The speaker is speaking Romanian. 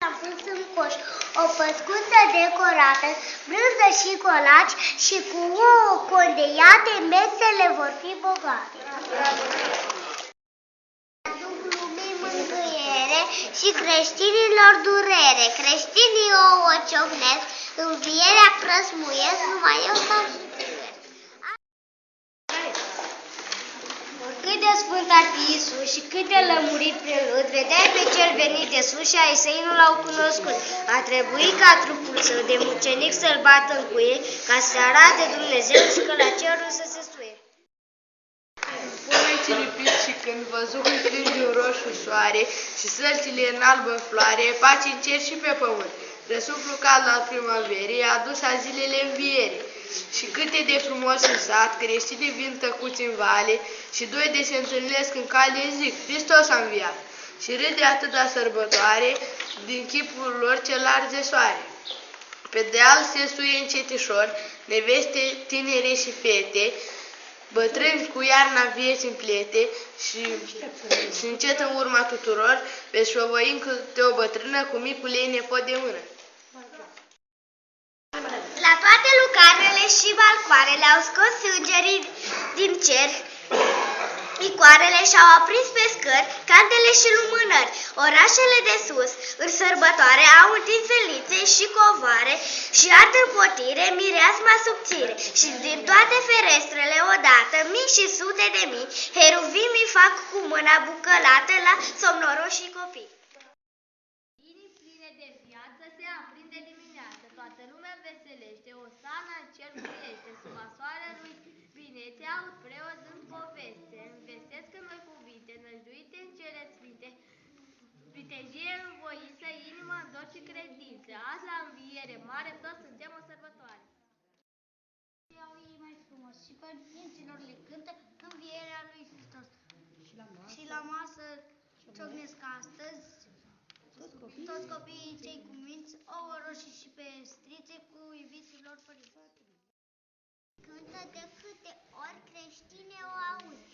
Am pus în coș o păscuță decorată, brânză și colaci și cu ouă condeiate, mesele vor fi bogate. Aduc lumii mângâiere și creștinilor durere. Creștinii ouă ciocnesc, învierea crăsmuiesc, numai eu stau și privesc. Cât de sfânt ar fi Iisus și cât de lămurit prin lut, vedeai pe cel venit de sus și ai săi nu l-au cunoscut. A trebuit ca trupul său de mucenic să-l bată în cuie, ca să se arate Dumnezeu și că la cerul să se suie. Pune cilipit și când văzu cum strânge un roșu soare și sălțile în albă floare, pace în cer și pe pământ. Răsuflu cald al primăverii a adus a zilele învierii. Și câte de frumos în sat, creștinii vin tăcuți în vale și doi de se întâlnesc în cale zic, Hristos a înviat. Și râde atâta sărbătoare din chipul lor cel arde soare. Pe deal se suie încetișor, neveste, tinere și fete, bătrâni cu iarna vieți în plete și încet în urma tuturor, veți șovăi câte o bătrână cu micul ei nepot de mână. La toate lucarele și balcoarele au scos îngerii din cer, icoarele și-au aprins pe scări, candele și lumânări. Orașele de sus, în sărbătoare, au întins felițe și covoare și ard în potire mireasma subțire. Și din toate ferestrele odată, mii și sute de mii, heruvimii fac cu mâna bucălată la somnoroșii copii. Inimi pline de viață se aprinde dimineața, toată lumea veselește, Osana în cer buiește, sub soarelui binețe aud preot dând poveste, învestesc în noi cuvinte, năjduite în cele sfinte, vitejie în voință, inima în dor și credință, azi la înviere mare toți suntem o sărbătoare. Au ei mai frumos și părinților le cântă învierea lui Hristos. Și la masă ciocnesc astăzi toți copiii cei cu minți, ouă roșii și pestrițe cu iubiții lor părinți. Cântă de câte ori creștine o auzi,